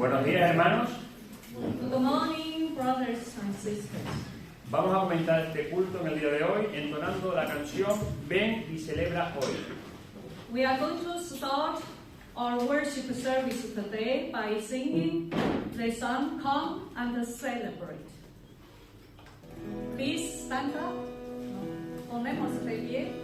Buenos días, hermanos. Good morning, brothers and sisters. Vamos a comenzar este culto en el día de hoy entonando la canción Ven y celebra hoy. We are going to start our worship service today by singing the song Come and Celebrate. Please stand up. Ponemos de pie.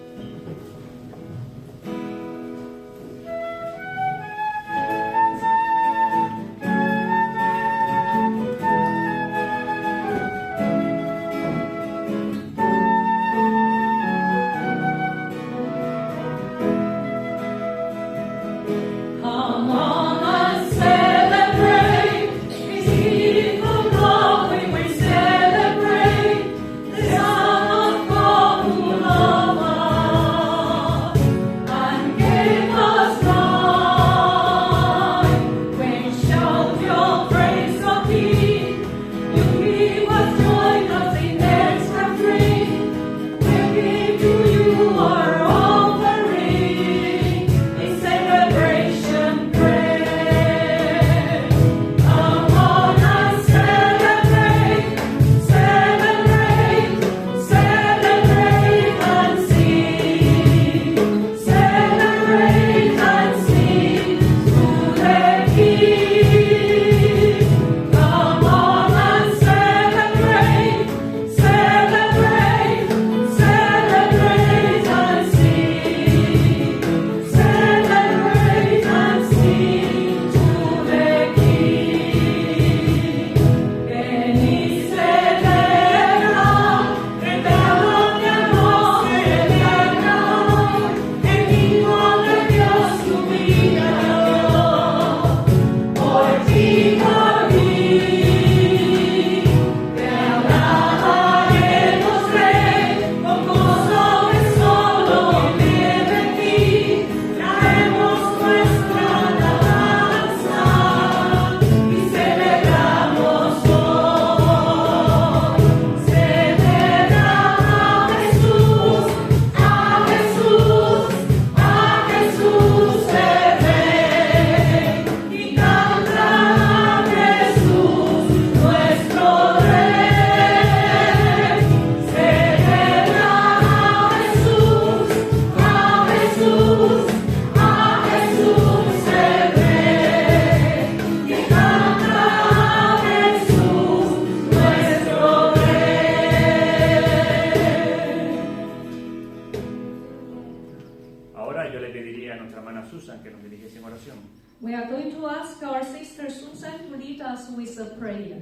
We are going to ask our sister Susan to lead us with a prayer.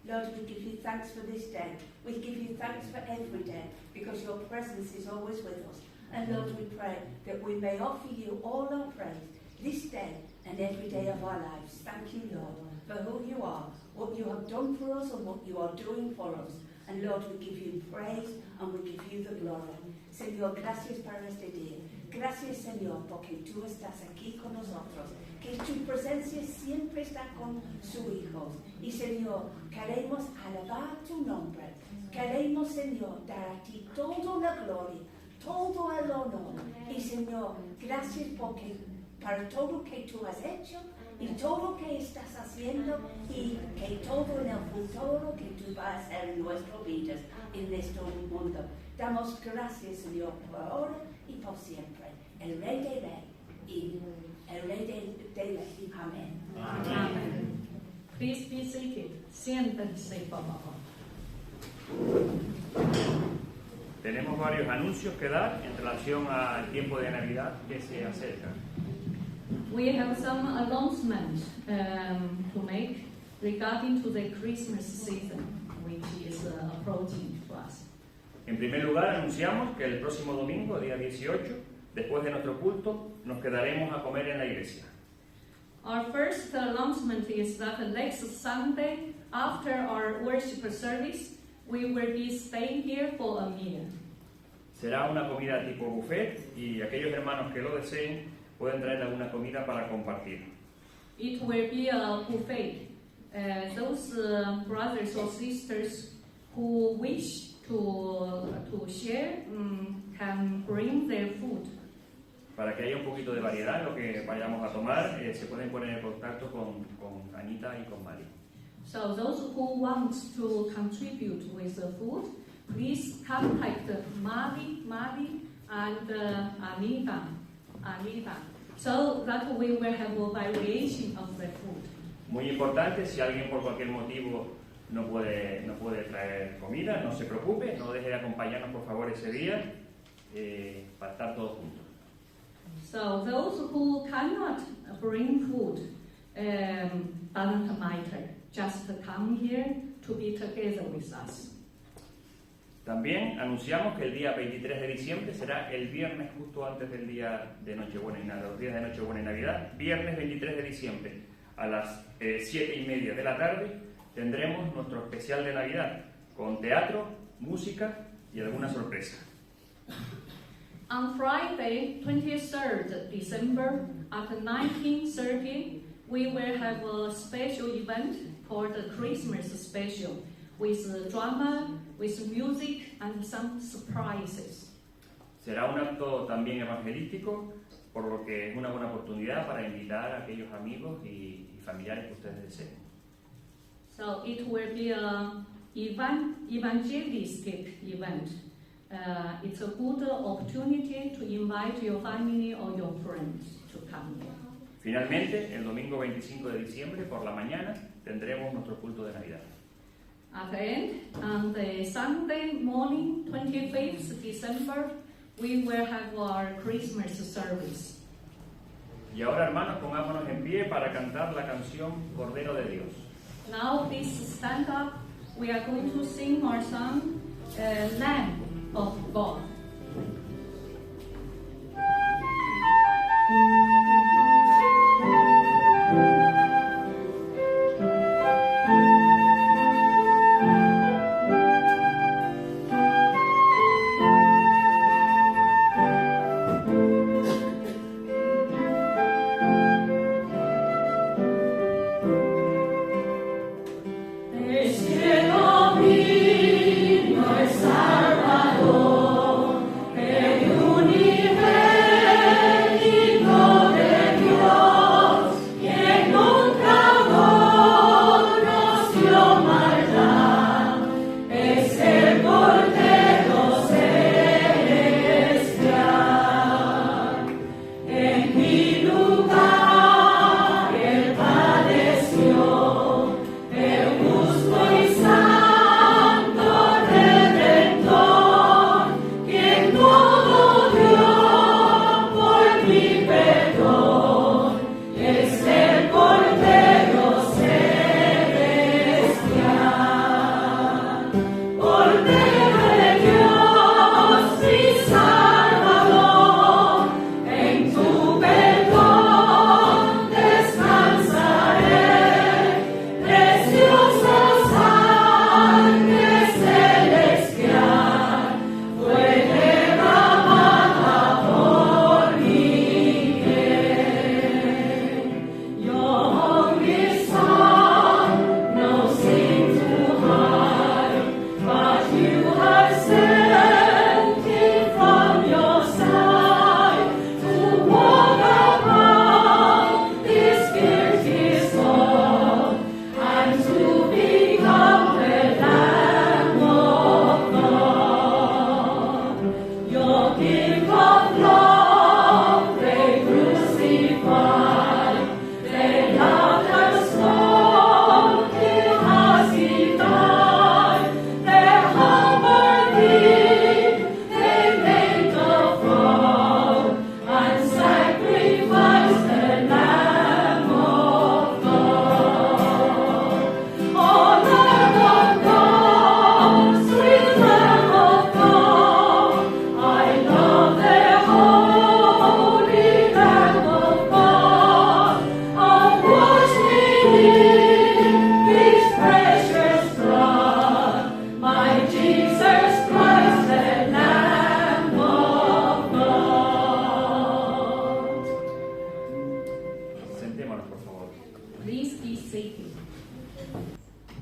Lord, we give you thanks for this day. We give you thanks for every day because your presence is always with us. And Lord, we pray that we may offer you all our praise this day and every day of our lives. Thank you, Lord, for who you are, what you have done for us and what you are doing for us. And Lord, we give you praise and we give you the glory. Señor, gracias para este día. Gracias, Señor, porque tú estás aquí con nosotros. Que tu presencia siempre está con sus hijos. Y, Señor, queremos alabar tu nombre. Queremos, Señor, dar a ti toda la gloria, todo el honor. Y, Señor, gracias porque para todo que tú has hecho y todo que estás haciendo y que todo en el futuro que tú vas a hacer en nuestras vidas, en este mundo. Damos gracias, Señor, por ahora y por siempre. El Rey de Reyes y el Rey de Reyes. Amén. Amen. Please be seated. Siéntense, por favor. Tenemos varios anuncios que dar en relación al tiempo de Navidad que se acerca. We have some announcements to make regarding to the Christmas season, which is approaching to us. En primer lugar, anunciamos que el próximo domingo, día 18, después de nuestro culto, nos quedaremos a comer en la iglesia. Our first announcement is that next Sunday, after our worship service, we will be staying here for a meal. Será una comida tipo buffet y aquellos hermanos que lo deseen pueden traer alguna comida para compartir. It will be a buffet. Those brothers or sisters who wish to share can bring their food. Para que haya un poquito de variedad en lo que vayamos a tomar, se pueden poner en contacto con Anita y con Mari. So those who want to contribute with the food, please contact Mari and Anita, so that we will have a variation of the food. Muy importante, si alguien por cualquier motivo no puede traer comida, no se preocupe, no deje de acompañarnos por favor ese día para estar todos juntos. So those who cannot bring food, doesn't matter, just come here to be together with us. También anunciamos que el día 23 de diciembre será el viernes justo antes del día de Nochebuena y Navidad, los días de Nochebuena y Navidad. Viernes 23 de diciembre a las 7:30 de la tarde tendremos nuestro especial de Navidad con teatro, música y alguna sorpresa. On Friday, 23rd December at 19:30, we will have a special event called the Christmas Special with drama, with music and some surprises. Será un acto también evangelístico, por lo que es una buena oportunidad para invitar a aquellos amigos y familiares que ustedes deseen. So it will be an evangelistic event. It's a good opportunity to invite your family or your friends to come here. Finalmente, el domingo 25 de diciembre por la mañana tendremos nuestro culto de Navidad. At the end, on the Sunday morning, 25th December, we will have our Christmas service. Y ahora, hermanos, pongámonos en pie para cantar la canción Cordero de Dios. Now please stand up. We are going to sing our song, Lamb of God.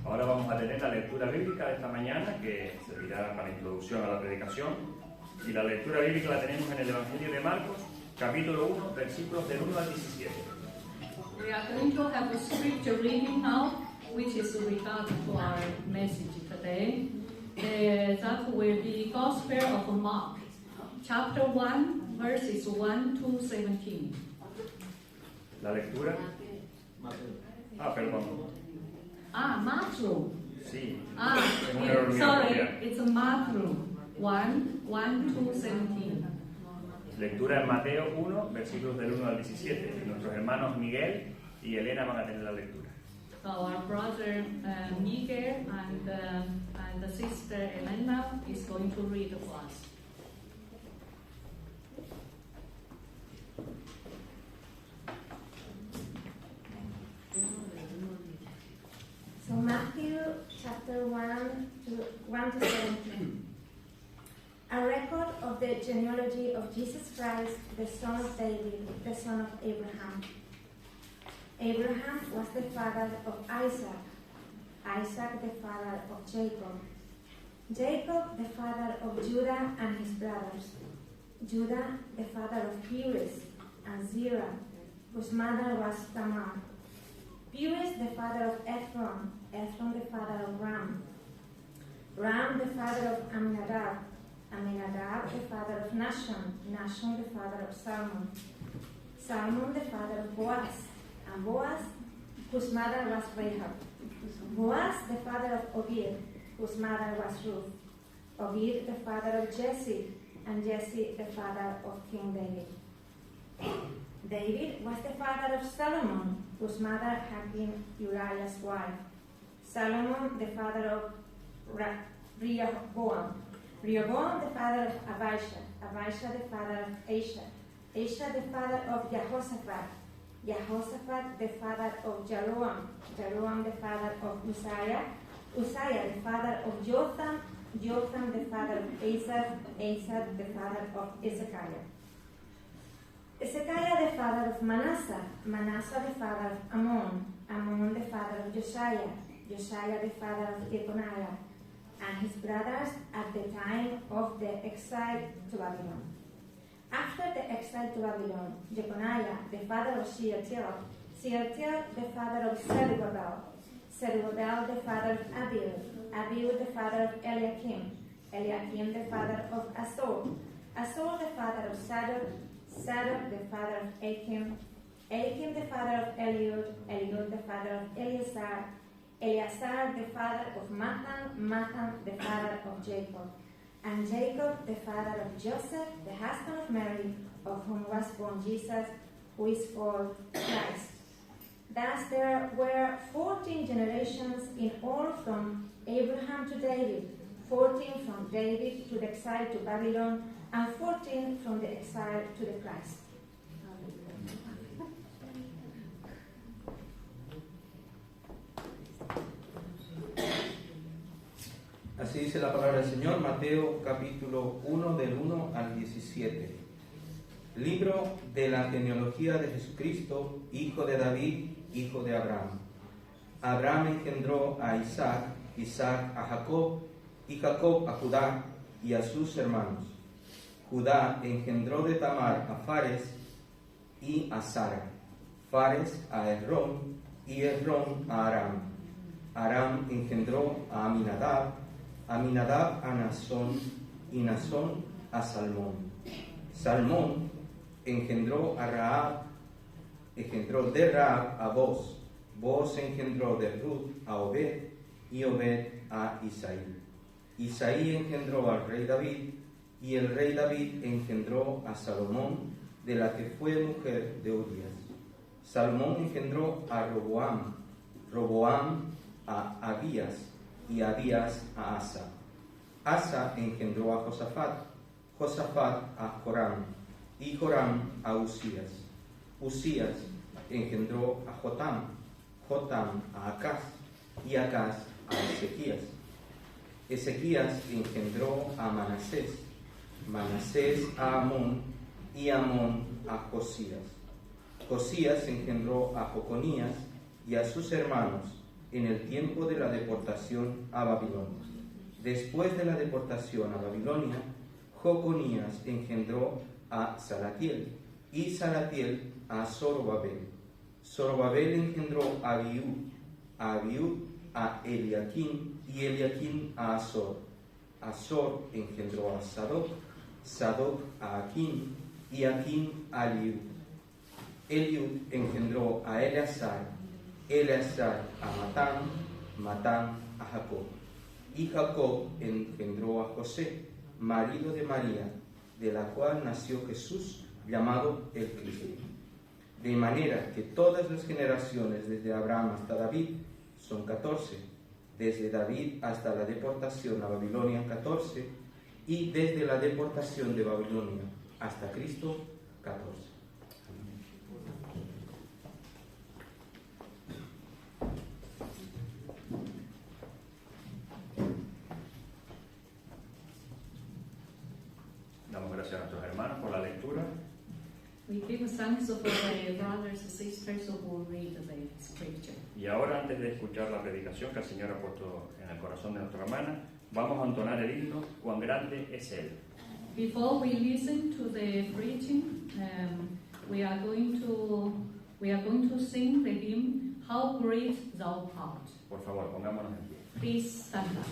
Ahora vamos a tener la lectura bíblica de esta mañana, que servirá para introducción a la predicación. Y la lectura bíblica la tenemos en el Evangelio de Marcos, capítulo 1, versículos del 1 al 17. We are going to have a scripture reading now, which is regarding to our message today. That will be Gospel of Mark, chapter 1, verses 1 to 17. La lectura. Perdón. Matthew. Sí. Yeah, error mío, sorry, ya. it's Matthew 1 to 17. Lectura en Mateo 1, versículos del 1 al 17. Y nuestros hermanos Miguel y Elena van a tener la lectura. So our brother Miguel and the sister Elena is going to read for us. So Matthew chapter 1 to 17. A record of the genealogy of Jesus Christ, the son of David, the son of Abraham. Abraham was the father of Isaac, Isaac the father of Jacob, Jacob the father of Judah and his brothers, Judah the father of Perez and Zerah, whose mother was Tamar, Perez the father of Ephron, Ephron the father of Ram, Ram the father of Amminadab, Amminadab the father of Nahshon, Nahshon the father of Salmon, Salmon the father of Boaz, and Boaz, whose mother was Rahab, Boaz the father of Obed, whose mother was Ruth, Obed the father of Jesse, and Jesse the father of King David. David was the father of Solomon, whose mother had been Uriah's wife. Solomon the father of Rehoboam, Rehoboam the father of Abijah, Abijah the father of Asa, Asa the father of Jehoshaphat, Jehoshaphat the father of Jeroam, Jeroam the father of Uzziah, Uzziah the father of Jotham, Jotham the father of Asa, Asa the father of Ezekiah. Ezekiah the father of Manasseh, Manasseh the father of Ammon, Ammon the father of Josiah, Josiah the father of Jeconiah, and his brothers at the time of the exile to Babylon. After the exile to Babylon, Jeconiah the father of Shealtiel, Shealtiel the father of Zerubbabel, Zerubbabel the father of Abiud, Abiud the father of Eliakim, Eliakim the father of Azor, Azor the father of Sadok, Sadok the father of Achim, Achim the father of Eliud, Eliud the father of Eleazar, Eleazar the father of Mathan, Mathan the father of Jacob, and Jacob the father of Joseph, the husband of Mary, of whom was born Jesus, who is called Christ. Thus there were 14 generations in all from Abraham to David, 14 from David to the exile to Babylon, and 14 from the exile to the Christ. Así dice la palabra del Señor, Mateo capítulo 1 del 1 al 17. Libro de la genealogía de Jesucristo, hijo de David, hijo de Abraham. Abraham engendró a Isaac, Isaac a Jacob, y Jacob a Judá y a sus hermanos. Judá engendró de Tamar a Fares y a Zara, Fares a Hezrón y Hezrón a Aram. Aram engendró a Aminadab, Aminadab a Nasón y Nasón a Salmón. Salmón engendró a Rahab, engendró de Rahab a Boz. Boz engendró de Ruth a Obed y Obed a Isaí. Isaí engendró al rey David y el rey David engendró a Salomón, de la que fue mujer de Urías. Salomón engendró a Roboam, Roboam a Abías y Abías a Asa. Asa engendró a Josafat, Josafat a Joram y Joram a Usías. Usías engendró a Jotam, Jotam a Acaz y Acaz a Ezequías. Ezequías engendró a Manasés, Manasés a Amón y Amón a Josías. Josías engendró a Joconías y a sus hermanos en el tiempo de la deportación a Babilonia. Después de la deportación a Babilonia, Joconías engendró a Salatiel, y Salatiel a Zorobabel. Zorobabel engendró a Abiud, a Eliakim, y Eliakim a Azor. Azor engendró a Sadoc, Sadoc a Akim, y Akim a Eliud. Eliud engendró a Eleazar, Eleazar a Matán, Matán a Jacob. Y Jacob engendró a José, marido de María, de la cual nació Jesús, llamado el Cristo. De manera que todas las generaciones desde Abraham hasta David son 14, desde David hasta la deportación a Babilonia 14, y desde la deportación de Babilonia hasta Cristo 14. Damos gracias a nuestros hermanos por la lectura. We give thanks for the brothers and sisters who read the scripture. Y ahora, antes de escuchar la predicación que el Señor ha puesto en el corazón de nuestra hermana, vamos a entonar el himno Cuán grande es Él. Before we listen to the preaching, we are going to sing the hymn How Great Thou Art. Por favor, pongámonos en pie. Please stand up.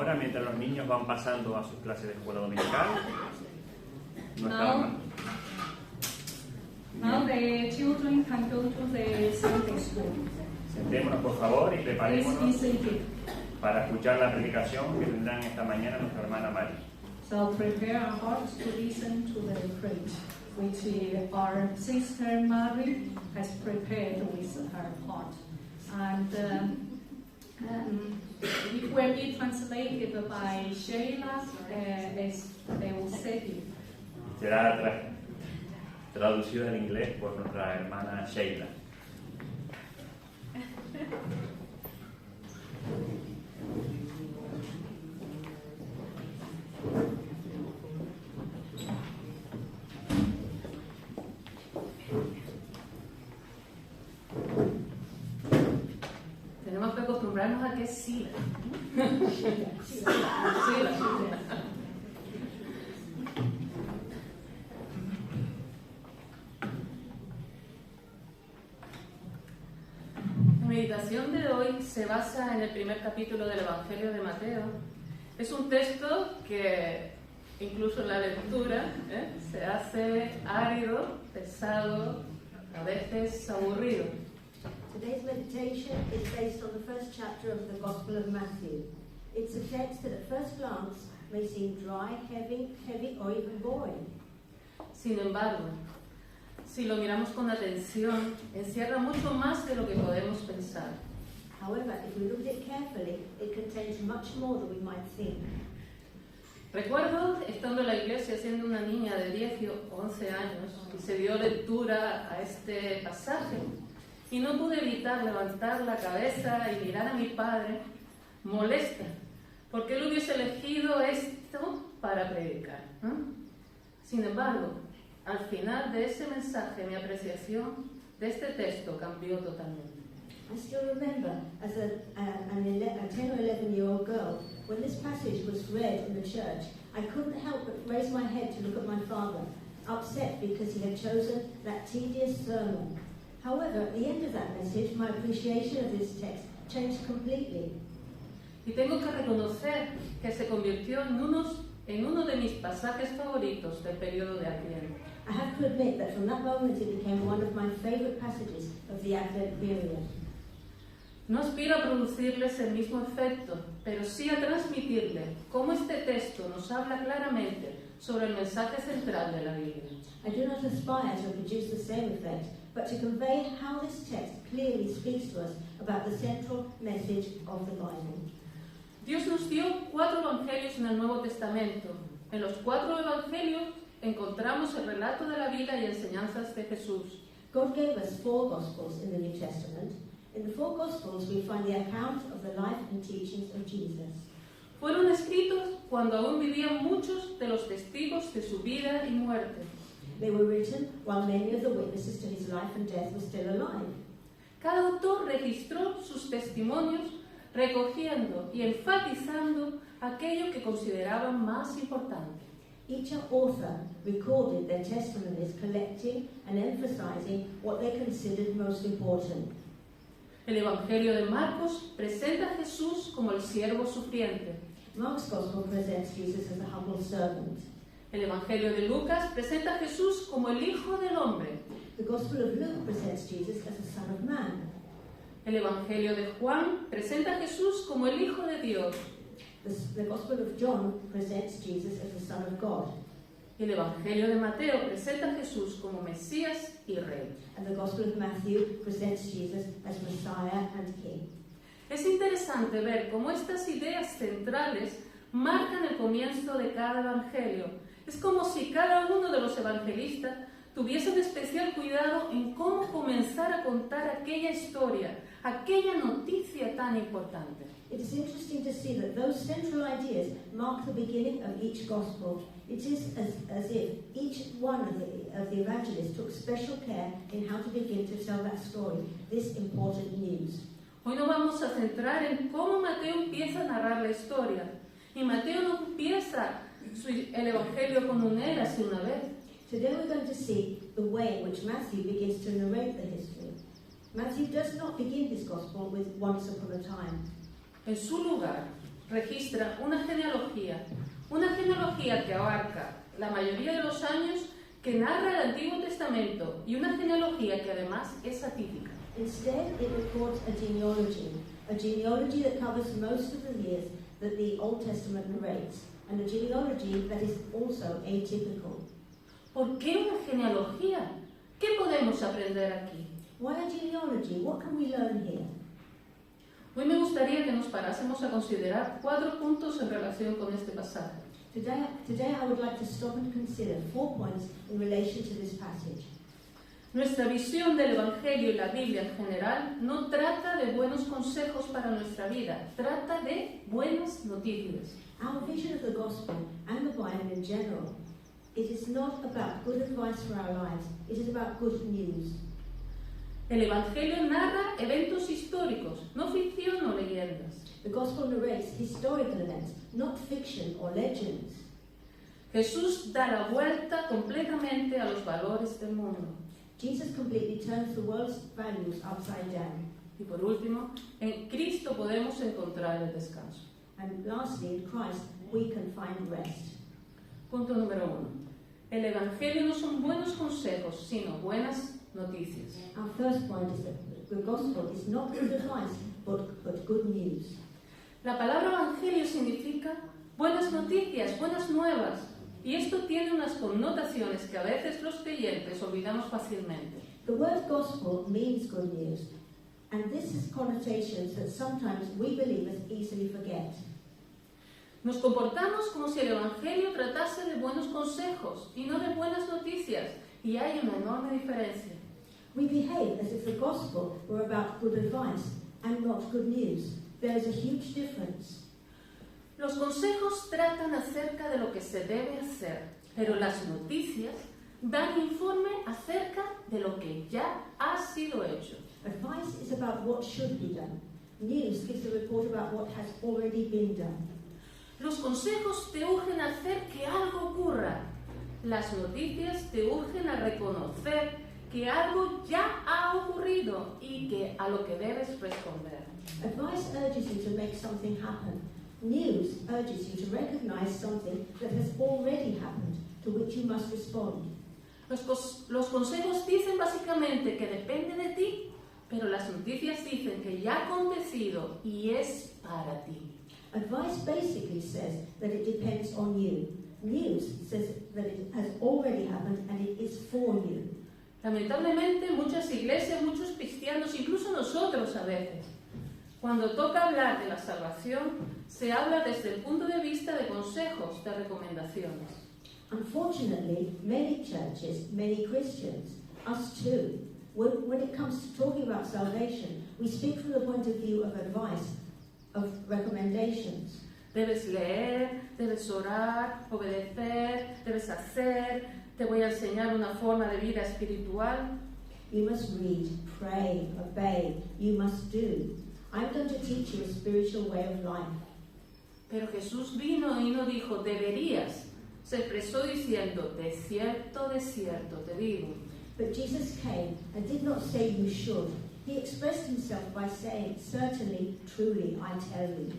ahora, mientras los niños van pasando a sus clases de escuela dominical. Now the children can go to the Sunday school. Sentémonos, por favor, y Please be preparémonos seated. para escuchar la predicación que tendrán esta mañana nuestra hermana Mari. So prepare our hearts to listen to the preach, which our sister Mary has prepared with her heart. And it will be translated by Sheila Eusebi. Será traducido al inglés por nuestra hermana Sheila. Tenemos que acostumbrarnos a que es Sila. La meditación de hoy se basa en el primer capítulo del Evangelio de Mateo. Es un texto que, incluso en la lectura, se hace árido, pesado, a veces aburrido. Today's meditation is based on the first chapter of the Gospel of Matthew. It's a text that at first glance may seem dry, heavy, or even boring. Sin embargo, si lo miramos con atención, encierra mucho más de lo que podemos pensar. However, if we look at it carefully, it contains much more than we might think. Recuerdo estando en la iglesia siendo una niña de 10 o 11 años y se dio lectura a este pasaje y no pude evitar levantar la cabeza y mirar a mi padre molesta porque él hubiese elegido esto para predicar, ¿no? Sin embargo, al final de ese mensaje mi apreciación de este texto cambió totalmente. I still remember, as a 10 or 11-year-old girl, when this passage was read in the church, I couldn't help but raise my head to look at my father, upset because he had chosen that tedious sermon. However, at the end of that message, my appreciation of this text changed completely. Y tengo que reconocer que se convirtió en uno de mis pasajes favoritos del periodo de Adviento. I have to admit that from that moment it became one of my favorite passages of the Advent period. No aspiro a producirles el mismo efecto, pero sí a transmitirle cómo este texto nos habla claramente sobre el mensaje central de la Biblia. I do not aspire to produce the same effect, but to convey how this text clearly speaks to us about the central message of the Bible. Dios nos dio 4 evangelios en el Nuevo Testamento. En los 4 evangelios encontramos el relato de la vida y enseñanzas de Jesús. God gave us 4 Gospels in the New Testament. In the 4 Gospels we find the account of the life and teachings of Jesus. Fueron escritos cuando aún vivían muchos de los testigos de su vida y muerte. They were written while many of the witnesses to his life and death were still alive. Cada autor registró sus testimonios recogiendo y enfatizando aquello que consideraban más importante. Each author recorded their testimonies, collecting and emphasizing what they considered most important. El Evangelio de Marcos presenta a Jesús como el siervo sufriente. Mark's Gospel presents Jesus as a humble servant. El Evangelio de Lucas presenta a Jesús como el Hijo del Hombre. The Gospel of Luke presents Jesus as a Son of Man. El Evangelio de Juan presenta a Jesús como el Hijo de Dios. The Gospel of John presents Jesus as the Son of God. El Evangelio de Mateo presenta a Jesús como Mesías y Rey. And the Gospel of Matthew presents Jesus as Messiah and King. Es interesante ver cómo estas ideas centrales marcan el comienzo de cada evangelio. Es como si cada uno de los evangelistas tuviese un especial cuidado en cómo comenzar a contar aquella historia, aquella noticia tan importante. It is interesting to see that those central ideas mark the beginning of each Gospel. It is as if each one of the evangelists took special care in how to begin to tell that story, this important news. Hoy nos vamos a centrar en cómo Mateo empieza a narrar la historia. Y Mateo no empieza el Evangelio con un érase una vez. Today we're going to see the way in which Matthew begins to narrate the history. Matthew does not begin his Gospel with once upon a time. En su lugar, registra una genealogía que abarca la mayoría de los años, que narra el Antiguo Testamento, y una genealogía que además es atípica. Instead, it records a genealogy that covers most of the years that the Old Testament narrates, and a genealogy that is also atypical. ¿Por qué una genealogía? ¿Qué podemos aprender aquí? Why a genealogy? What can we learn here? Hoy me gustaría que nos parásemos a considerar 4 puntos en relación con este pasaje. Today I would like to stop and consider 4 points in relation to this passage. Nuestra visión del Evangelio y la Biblia en general no trata de buenos consejos para nuestra vida, trata de buenas noticias. Our vision of the gospel and the Bible in general, it is not about good advice for our lives, it is about good news. El Evangelio narra eventos históricos, no ficción o leyendas. The gospel narrates historical events, not fiction or legends. Jesús da la vuelta completamente a los valores del mundo. Jesus completely turns the world's values upside down. Y por último, en Cristo podemos encontrar el descanso. And lastly, in Christ, we can find rest. Punto número 1. El Evangelio no son buenos consejos, sino buenas noticias. Our first point is that the gospel is not good advice, but good news. La palabra Evangelio significa buenas noticias, buenas nuevas. Y esto tiene unas connotaciones que a veces los creyentes olvidamos fácilmente. The word gospel means good news, and this has connotations that sometimes we believers easily forget. Nos comportamos como si el Evangelio tratase de buenos consejos y no de buenas noticias, y hay una enorme diferencia. We behave as if the gospel were about good advice and not good news. There is a huge difference. Los consejos tratan acerca de lo que se debe hacer, pero las noticias dan informe acerca de lo que ya ha sido hecho. Advice is about what should be done. News gives a report about what has already been done. Los consejos te urgen a hacer que algo ocurra. Las noticias te urgen a reconocer que algo ya ha ocurrido y que a lo que debes responder. Advice urges you to make something happen. News urges you to recognize something that has already happened, to which you must respond. Los consejos dicen básicamente que depende de ti, pero las noticias dicen que ya ha acontecido y es para ti. Advice basically says that it depends on you. News says that it has already happened and it is for you. Lamentablemente, muchas iglesias, muchos cristianos, incluso nosotros a veces, cuando toca hablar de la salvación, se habla desde el punto de vista de consejos, de recomendaciones. Unfortunately, many churches, many Christians, us too, when it comes to talking about salvation, we speak from the point of view of advice, of recommendations. Debes leer, debes orar, obedecer, debes hacer, te voy a enseñar una forma de vida espiritual. You must read, pray, obey, you must do. I'm going to teach you a spiritual way of life. Pero Jesús vino y no dijo, deberías. Se expresó diciendo, de cierto te digo. But Jesus came and did not say you should. He expressed himself by saying, certainly, truly, I tell you.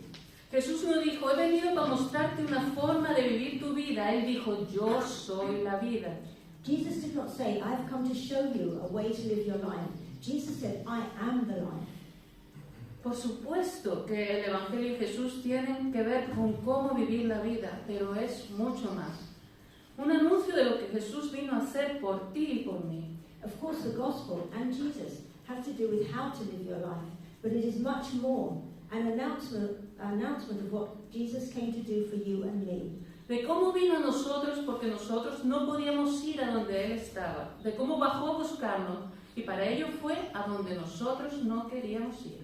Jesús no dijo, he venido para mostrarte una forma de vivir tu vida. Él dijo, yo soy la vida. Jesus did not say, I've come to show you a way to live your life. Jesus said, I am the life. Por supuesto que el Evangelio y Jesús tienen que ver con cómo vivir la vida, pero es mucho más. Un anuncio de lo que Jesús vino a hacer por ti y por mí. Of course, the gospel and Jesus have to do with how to live your life, but it is much more an announcement of what Jesus came to do for you and me. De cómo vino a nosotros porque nosotros no podíamos ir a donde Él estaba. De cómo bajó a buscarnos y para ello fue a donde nosotros no queríamos ir.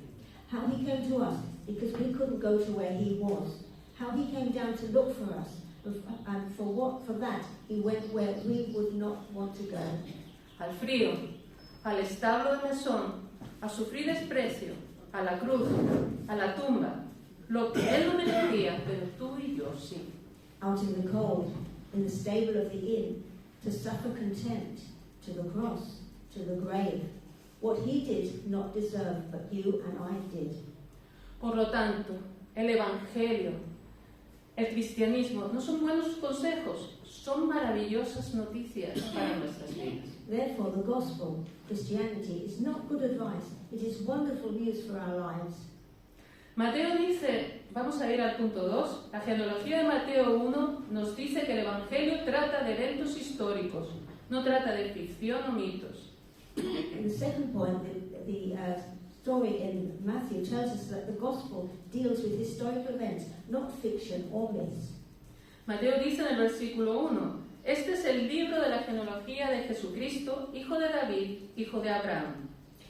How he came to us because we couldn't go to where he was. How he came down to look for us, and for that he went where we would not want to go. Al frío, al establo de mesón, a sufrir desprecio, a la cruz, a la tumba, lo que Él no merecía, pero tú y yo sí. Out in the cold, in the stable of the inn, to suffer contempt, to the cross, to the grave. What he did not deserve, but you and I did. Por lo tanto, el Evangelio, el cristianismo, no son buenos consejos, son maravillosas noticias para nuestras vidas. Therefore, the gospel, Christianity, is not good advice. It is wonderful news for our lives. Mateo dice, vamos a ir al punto 2, la genealogía de Mateo 1 nos dice que el Evangelio trata de eventos históricos, no trata de ficción o mitos. And the second point, the story in Matthew tells us that the gospel deals with historical events, not fiction or myths. Mateo dice en el versículo 1, este es el libro de la genealogía de Jesucristo, hijo de David, hijo de Abraham.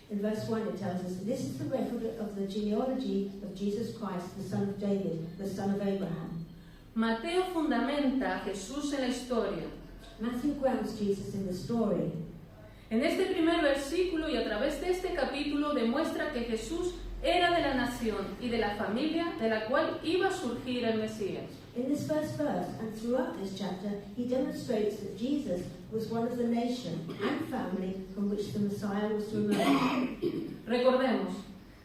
In verse 1 it tells us, this is the record of the genealogy of Jesus Christ, the son of David, the son of Abraham. Mateo fundamenta a Jesús en la historia. Matthew grounds Jesus in the story. En este primer versículo y a través de este capítulo demuestra que Jesús era de la nación y de la familia de la cual iba a surgir el Mesías. In this first verse and throughout this chapter, he demonstrates that Jesus was one of the nation and family from which the Messiah was to emerge. Recordemos,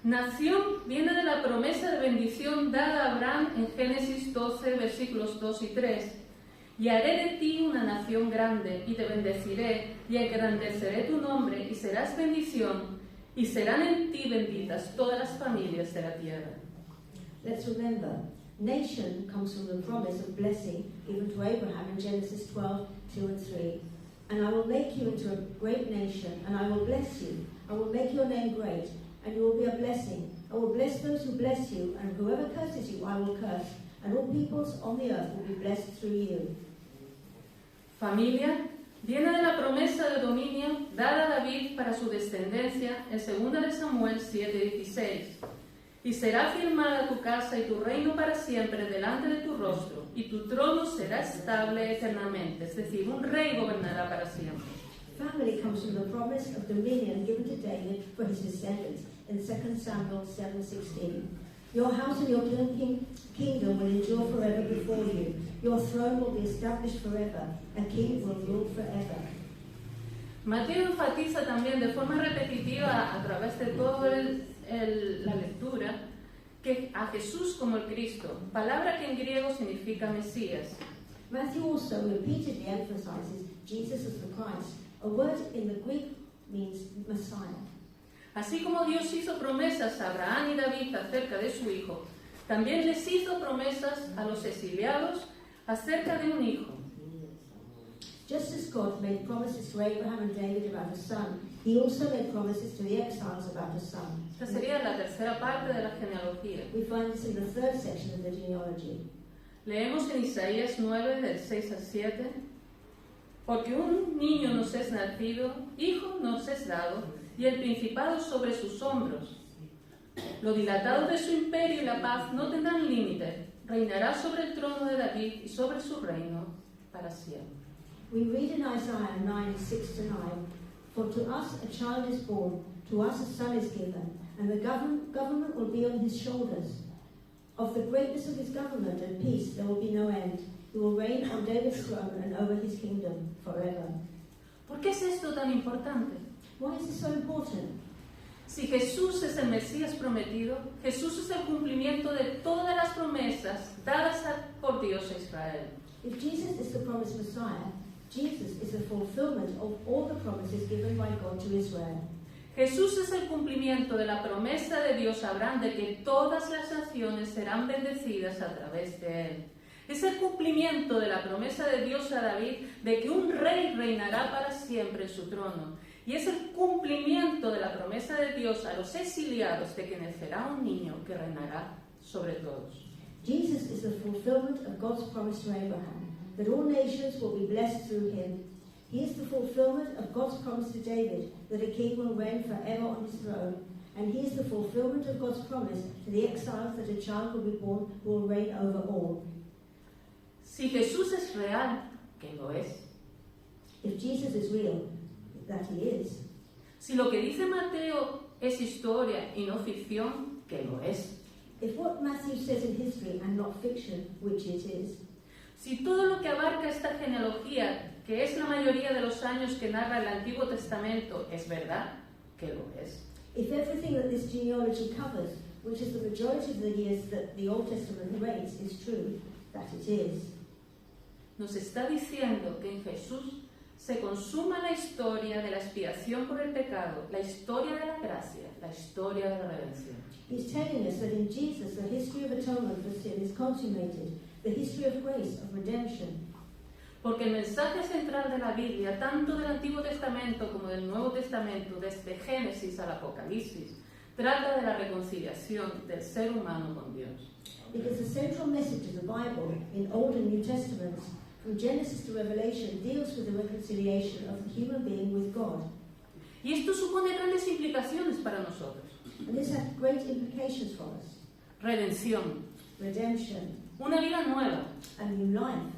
nación viene de la promesa de bendición dada a Abraham en Génesis 12, versículos 2 y 3. Y haré de ti una nación grande, y te bendeciré, y engrandeceré tu nombre, y serás bendición, y serán en ti benditas todas las familias de la tierra. Let's remember, nation comes from the promise of blessing given to Abraham in Genesis 12, 2 and 3. And I will make you into a great nation, and I will bless you. I will make your name great, and you will be a blessing. I will bless those who bless you, and whoever curses you I will curse. And all peoples on the earth will be blessed through you. Familia viene de la promesa de dominio dada a David para su descendencia en 2 de Samuel 7:16. Y será firmada tu casa y tu reino para siempre delante de tu rostro, y tu trono será estable eternamente. Es decir, un rey gobernará para siempre. Family comes from the promise of dominion given to David for his descendants in 2 Samuel 7:16. Your house and your kingdom will endure forever before you. Your throne will be established forever. A king will rule forever. Mateo enfatiza también de forma repetitiva a través de toda la lectura que a Jesús como el Cristo, palabra que en griego significa Mesías. Matthew also repeatedly emphasizes Jesus as the Christ. A word in the Greek means Messiah. Así como Dios hizo promesas a Abraham y David acerca de su hijo, también les hizo promesas a los exiliados acerca de un hijo. Just as God made promises to Abraham and David about a son, he also made promises to the exiles about a son. Esta sería la tercera parte de la genealogía. We find this in the third section of the genealogy. Leemos en Isaías 9, del 6 al 7. Porque un niño nos es nacido, hijo nos es dado, y el principado sobre sus hombros. Lo dilatado de su imperio y la paz no tendrán límite. Reinará sobre el trono de David y sobre su reino para siempre. We read in Isaiah 9, 6 to 9, For to us a child is born, to us a son is given, and the government will be on his shoulders. Of the greatness of his government and peace there will be no end. He will reign on David's throne and over his kingdom forever. ¿Por qué es esto tan importante? Why is this so important? Si Jesús es el Mesías prometido, Jesús es el cumplimiento de todas las promesas dadas por Dios a Israel. If Jesus is the promised Messiah, Jesus is the fulfillment of all the promises given by God to Israel. Jesús es el cumplimiento de la promesa de Dios a Abraham de que todas las naciones serán bendecidas a través de él. Es el cumplimiento de la promesa de Dios a David de que un rey reinará para siempre en su trono. Y es el cumplimiento de la promesa de Dios a los exiliados de que nacerá un niño que reinará sobre todos. Jesus is the fulfillment of God's promise to Abraham, that all nations will be blessed through him. He is the fulfillment of God's promise to David, that a king will reign forever on his throne. And he is the fulfillment of God's promise to the exiles that a child will be born who will reign over all. Si Jesús es real, que lo es. If Jesus is real, that he is. Si lo que dice Mateo es historia y no ficción, que lo es. If what Matthew says in history and not fiction, which it is. Si todo lo que abarca esta genealogía, que es la mayoría de los años que narra el Antiguo Testamento, es verdad, que lo es. If everything that this genealogy covers, which is the majority of the years that the Old Testament rates, is true, that it is. Nos está diciendo que en Jesús se consuma la historia de la expiación por el pecado, la historia de la gracia, la historia de la redención. He's telling us that in Jesus the history of atonement for sin is consummated, the history of grace, of redemption. Porque el mensaje central de la Biblia, tanto del Antiguo Testamento como del Nuevo Testamento, desde Génesis al Apocalipsis, trata de la reconciliación del ser humano con Dios. Because the central message of the Bible in Old and New Testaments, from Genesis to Revelation, deals with the reconciliation of the human being with God. Y esto supone grandes implicaciones para nosotros. And this has great implications for us. Redención, Redemption, una vida nueva, a new life,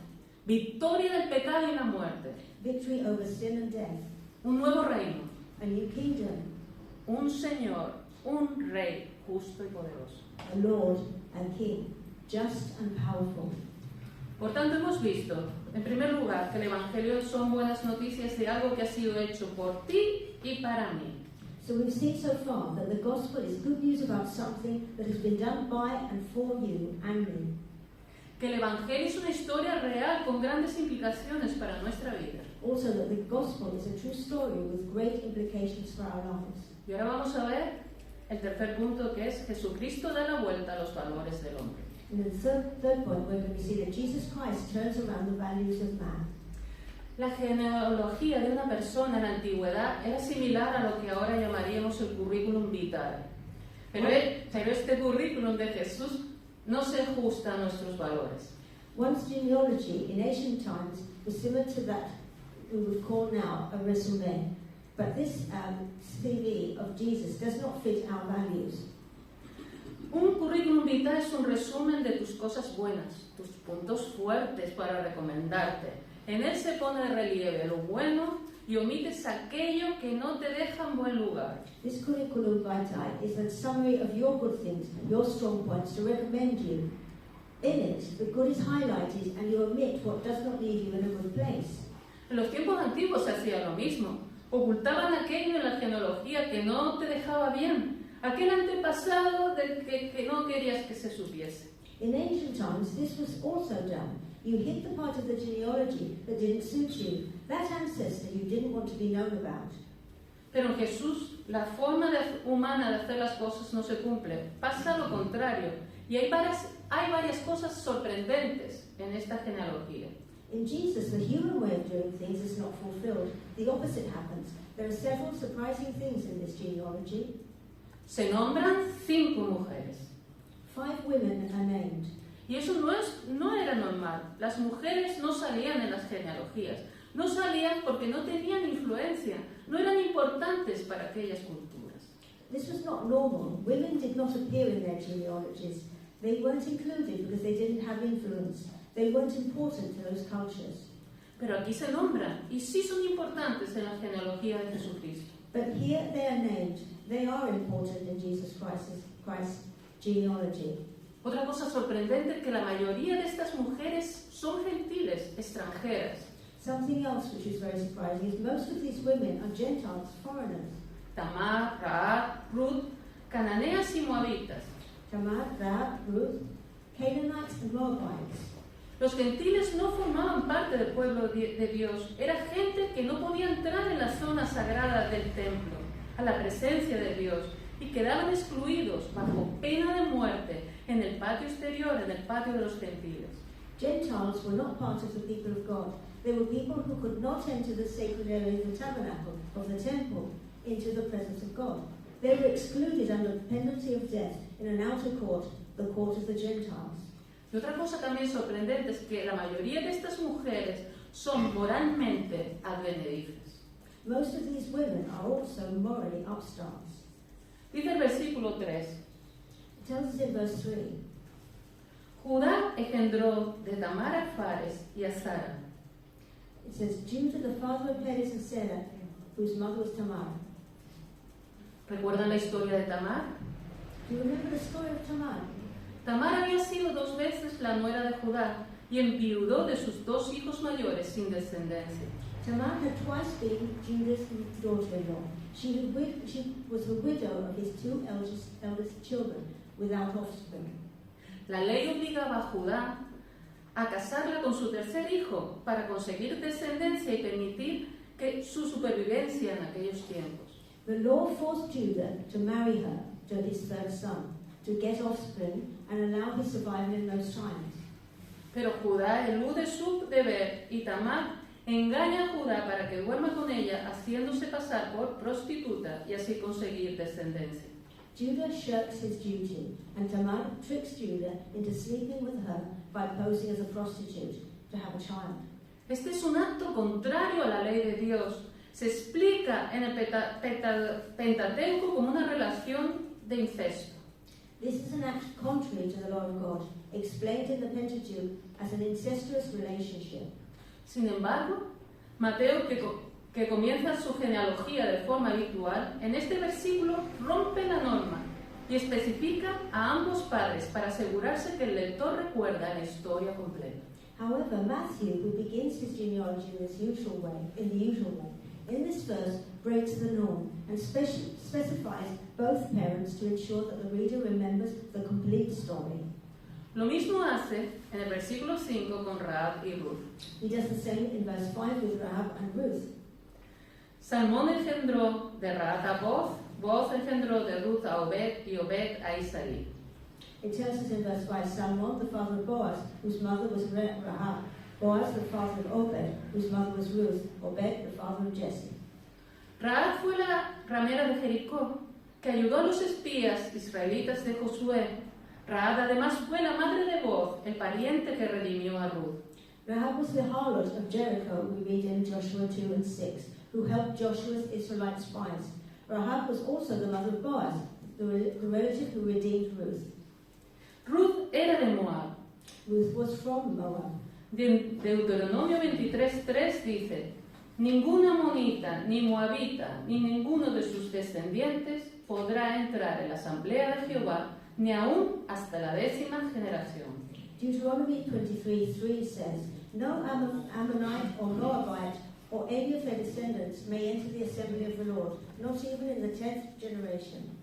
victoria del pecado y la muerte, victory over sin and death, un nuevo reino, a new kingdom, un Señor, un Rey justo y poderoso. a Lord and King, just and powerful. Por tanto, hemos visto, en primer lugar, que el Evangelio son buenas noticias de algo que ha sido hecho por ti y para mí. So we've seen so far that the gospel is good news about something that has been done by and for you and me. Que el Evangelio es una historia real con grandes implicaciones para nuestra vida. Also that the gospel is a true story with great implications for our lives. Y ahora vamos a ver el tercer punto, que es Jesucristo da la vuelta a los valores del hombre. And in the third point, we're going to see that Jesus Christ turns around the values of man. La genealogía de una persona en la antigüedad era similar a lo que ahora llamaríamos el currículum vitae. Pero este currículum de Jesús no se ajusta a nuestros valores. One's genealogy in ancient times was similar to that we would call now a resume. But this CV of Jesus does not fit our values. Un currículum vitae es un resumen de tus cosas buenas, tus puntos fuertes para recomendarte. En él se pone de relieve lo bueno y omites aquello que no te deja en buen lugar. This curriculum vitae is a summary of your good things, your strong points to recommend you. In it, the good is highlighted and you omit what does not leave you in a good place. En los tiempos antiguos se hacía lo mismo. Ocultaban aquello en la genealogía que no te dejaba bien, aquel antepasado del que no querías que se supiese. In ancient times, this was also done. You hid the part of the genealogy that didn't suit you, that ancestor you didn't want to be known about. Pero en Jesús, la forma humana de hacer las cosas no se cumple. Pasa lo contrario. Y hay varias cosas sorprendentes en esta genealogía. In Jesus, the human way of doing things is not fulfilled. The opposite happens. There are several surprising things in this genealogy. Se nombran 5 mujeres. 5 women are named. Y eso no era normal. Las mujeres no salían en las genealogías. No salían porque no tenían influencia. No eran importantes para aquellas culturas. This was not normal. Women did not appear in their genealogies. They weren't included because they didn't have influence. They weren't important to those cultures. Pero aquí se nombran y sí son importantes en la genealogía de Jesucristo. But here they are named. They are important in Jesus Christ's genealogy. Otra cosa sorprendente es que la mayoría de estas mujeres son gentiles, extranjeras. Something else which is very surprising is most of these women are Gentiles, foreigners. Tamar, Rahab, Ruth, cananeas y moabitas. Tamar, Rahab, Ruth, Canaanites and Moabites. Los gentiles no formaban parte del pueblo de Dios. Era gente que no podía entrar en la zona sagrada del templo, a la presencia de Dios, y quedaban excluidos bajo pena de muerte en el patio exterior, en el patio de los gentiles. Gentiles were not part of the people of God. They were people who could not enter the sacred area of the tabernacle, of the temple, into the presence of God. They were excluded under the penalty of death in an outer court, the court of the Gentiles. Y otra cosa también sorprendente es que la mayoría de estas mujeres son moralmente advenedizas. Most of these women are also morally upstarts. Dice el versículo 3. It tells us in verse 3. Judá engendró de Tamar a Fares y a Zara. It says, Judah, the father of Perez and Sarah, whose mother was Tamar. ¿Recuerdan la historia de Tamar? Do you remember the story of Tamar? Tamar había sido 2 veces la nuera de Judá y enviudó de sus 2 hijos mayores sin descendencia. Tamar had twice been Judah's daughter-in-law. She was the widow of his 2 eldest children, without offspring. La ley obligaba a Judá a casarla con su tercer hijo para conseguir descendencia y permitir que su supervivencia en aquellos tiempos. The law forced Judah to marry her to his third son, to get offspring and allow his survival in those times. Pero Judá elude su deber y Tamar engaña a Judá para que duerma con ella, haciéndose pasar por prostituta y así conseguir descendencia. Judah shirks his duty, and Tamar tricks Judah into sleeping with her by posing as a prostitute to have a child. Este es un acto contrario a la ley de Dios. Se explica en el Pentateuco como una relación de incesto. This is an act contrary to the law of God, explained in the Pentateuch as an incestuous relationship. Sin embargo, Mateo, que comienza su genealogía de forma habitual, en este versículo rompe la norma y especifica a ambos padres para asegurarse que el lector recuerda la historia completa. However, Matthew, who begins his genealogy in the usual way, in this verse breaks the norm and specifies both parents to ensure that the reader remembers the complete story. Lo mismo hace en el versículo 5 con Rahab y Ruth. He does the same in verse 5 with Rahab and Ruth. Salmón engendró de Rahab a Boz, Boz engendró de Ruth a Obed y Obed a Isaí. It tells us in verse 5, Salmon, the father of Boaz, whose mother was Rahab, Boaz, the father of Obed, whose mother was Ruth, Obed, the father of Jesse. Rahab fue la ramera de Jericó, que ayudó a los espías israelitas de Josué. Rahab además fue la madre de Boz, el pariente que redimió a Ruth. Rahab was the harlot of Jericho, we read in Joshua 2 and 6, who helped Joshua's Israelite spies. Rahab was also the mother of Boaz, the relative who redeemed Ruth. Ruth era de Moab. Ruth was from Moab. Deuteronomio 23:3 dice: ninguna amonita, ni moabita, ni ninguno de sus descendientes podrá entrar en la asamblea de Jehová, ni aún hasta la 10ª generación. Deuteronomy 23:3 says, no Ammonite or Moabite or any of their descendants may enter the assembly of the Lord, not even in the 10th generation.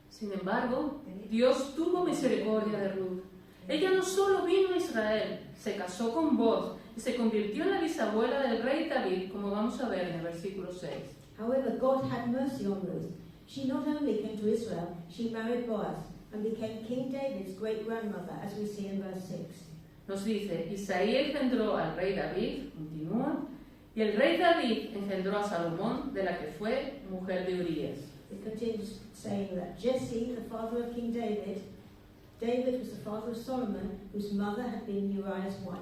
Sin embargo, Dios tuvo misericordia de Ruth. Ella no solo vino a Israel, se casó con Boz y se convirtió en la bisabuela del rey David, como vamos a ver en el versículo 6. However, God had mercy on Ruth. She not only came to Israel, she married Boaz and became King David's great-grandmother, as we see in verse 6. Nos dice: Isaí engendró al rey David, continúa, y el rey David engendró a Salomón, de la que fue mujer de Urías. It continues saying that Jesse, the father of King David, David was the father of Solomon, whose mother had been Uriah's wife.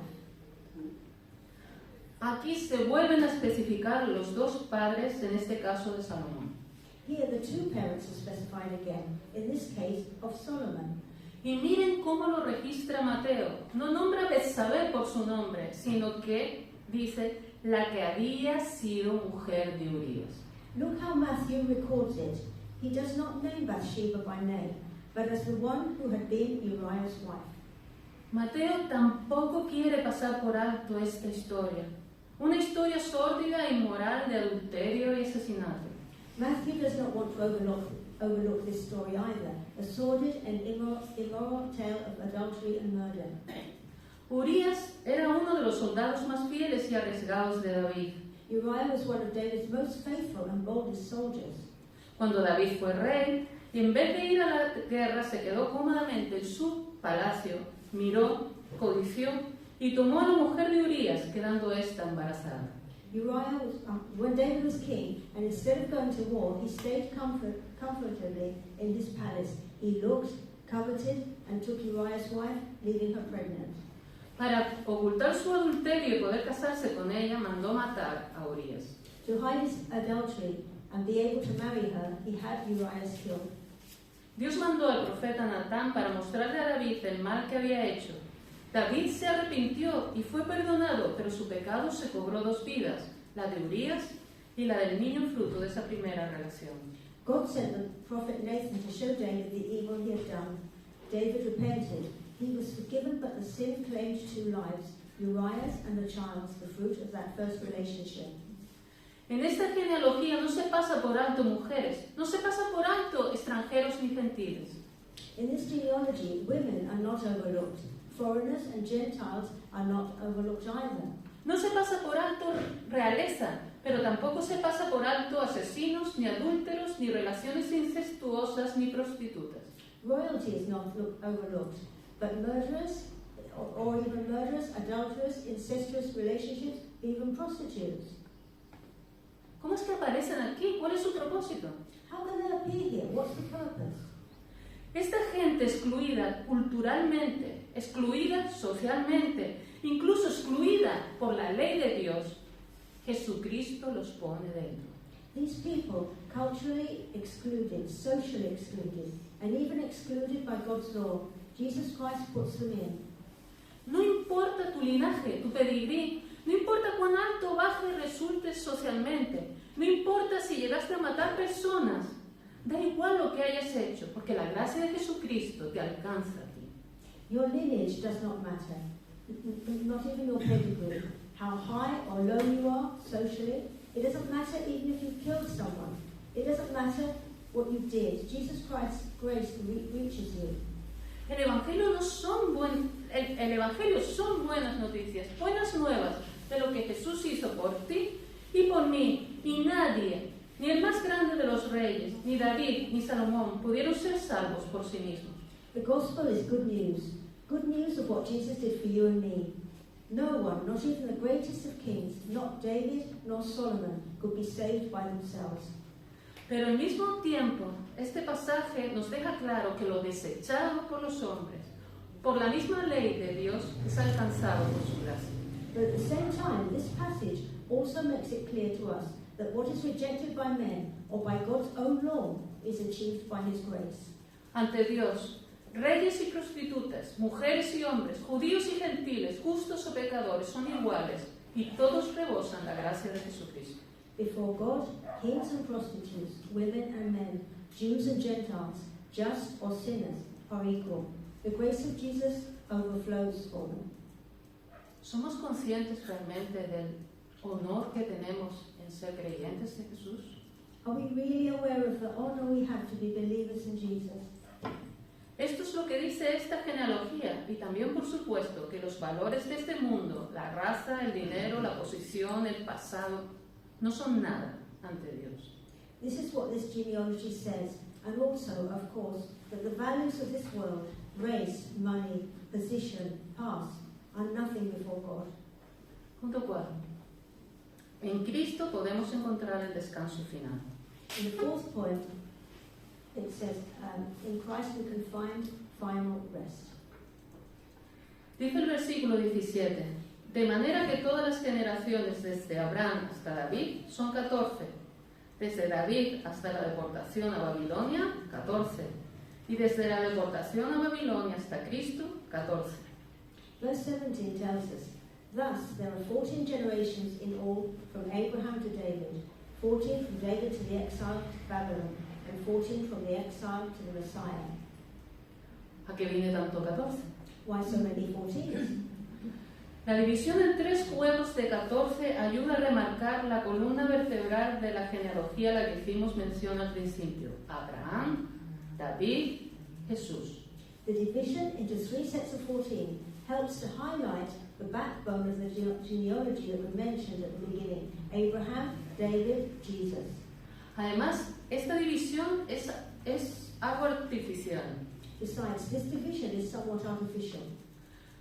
Aquí se vuelven a especificar los dos padres, en este caso de Salomón. Here the two parents are specified again, in this case of Solomon. Y miren cómo lo registra Mateo. No nombra a Betsabé por su nombre, sino que dice la que había sido mujer de Urías. Look how Matthew records it. He does not name Bathsheba by name, but as the one who had been Uriah's wife. Mateo tampoco quiere pasar por alto esta historia. Una historia sórdida e inmoral de adulterio y asesinato. Matthew does not want to overlook this story either, a sordid and immoral tale of adultery and murder. Urías era uno de los soldados más fieles y arriesgados de David. Uriah was one of David's most faithful and boldest soldiers. Cuando David fue rey, y en vez de ir a la guerra se quedó cómodamente en su palacio, miró, codició y tomó a la mujer de Urías, quedando ésta embarazada. Uriah was, when David was king, and instead of going to war, he stayed comfortably in his palace. He looked, coveted, and took Uriah's wife, leaving her pregnant. Para ocultar su adulterio y poder casarse con ella, mandó matar a Urías. To hide his adultery and be able to marry her, he had Uriah killed. Dios mandó al profeta Natán para mostrarle a David el mal que había hecho. David se arrepintió y fue perdonado, pero su pecado se cobró dos vidas, la de Urías y la del niño fruto de esa primera relación. God sent the prophet Nathan to show David the evil he had done. David repented. He was forgiven, but the sin claimed two lives, Uriah's and the child's, the fruit of that first relationship. En esta genealogía no se pasa por alto mujeres, no se pasa por alto extranjeros ni gentiles. In this genealogy, women are not overlooked. Foreigners and Gentiles are not overlooked either. No se pasa por alto realeza, pero tampoco se pasa por alto asesinos, ni adúlteros, ni relaciones incestuosas, ni prostitutas. Royalty is not overlooked, but murderers, or even murderers, adulterers, incestuous relationships, even prostitutes. ¿Cómo es que aparecen aquí? ¿Cuál es su propósito? How can they appear here? What's the purpose? Esta gente excluida culturalmente, excluida socialmente, incluso excluida por la ley de Dios, Jesucristo los pone dentro. These people, culturally excluded, socially excluded, and even excluded by God's law, Jesus Christ puts them in. No importa tu linaje, tu pedigrí, no importa cuán alto o bajo resultes socialmente, no importa si llegaste a matar personas, da igual lo que hayas hecho, porque la gracia de Jesucristo te alcanza a ti. Your lineage does not matter, not even your pedigree. How high or low you are socially, it doesn't matter even if you killed someone. It doesn't matter what you did. Jesus Christ's grace reaches you. El Evangelio son buenas noticias, buenas nuevas de lo que Jesús hizo por ti y por mí, y nadie, ni el más grande de los reyes, ni David, ni Salomón, pudieron ser salvos por sí mismos. The gospel is good news of what Jesus did for you and me. No one, not even the greatest of kings, not David nor Solomon, could be saved by themselves. Pero al mismo tiempo, este pasaje nos deja claro que lo desechado por los hombres, por la misma ley de Dios, es alcanzado por su gracia. But at the same time, this passage also makes it clear to us that what is rejected by men or by God's own law is achieved by His grace. Ante Dios, reyes y prostitutas, mujeres y hombres, judíos y gentiles, justos o pecadores son iguales y todos rebosan la gracia de Jesucristo. Before God, kings and prostitutes, women and men, Jews and Gentiles, just or sinners are equal. The grace of Jesus overflows for them. ¿Somos conscientes realmente del honor que tenemos en ser creyentes de Jesús? Are we really aware of the honor we have to be believers in Jesus? Esto es lo que dice esta genealogía y también, por supuesto, que los valores de este mundo, la raza, el dinero, la posición, el pasado, no son nada ante Dios. This is what this genealogy says, and also, of course, that the values of this world, race, money, position, past, are nothing before God. Punto 4. En Cristo podemos encontrar el descanso final. In the fourth point, it says, in Christ we can find final rest. Dice el versículo 17, de manera que todas las generaciones desde Abraham hasta David son 14, desde David hasta la deportación a Babilonia, 14, y desde la deportación a Babilonia hasta Cristo, 14. Verse 17 tells us, thus there are 14 generations in all from Abraham to David, 14 from David to the exile to Babylon, and 14 from the exile to the Messiah. ¿A qué viene tanto 14? Why so many 14s? La división en 3 juegos de 14 ayuda a remarcar la columna vertebral de la genealogía a la que hicimos mención al principio. Abraham, David, Jesús. The division into 3 sets of 14 helps to highlight the backbone of the genealogy that we mentioned at the beginning. Abraham, David, Jesus. Además, esta división es algo artificial. Besides, this division is somewhat artificial.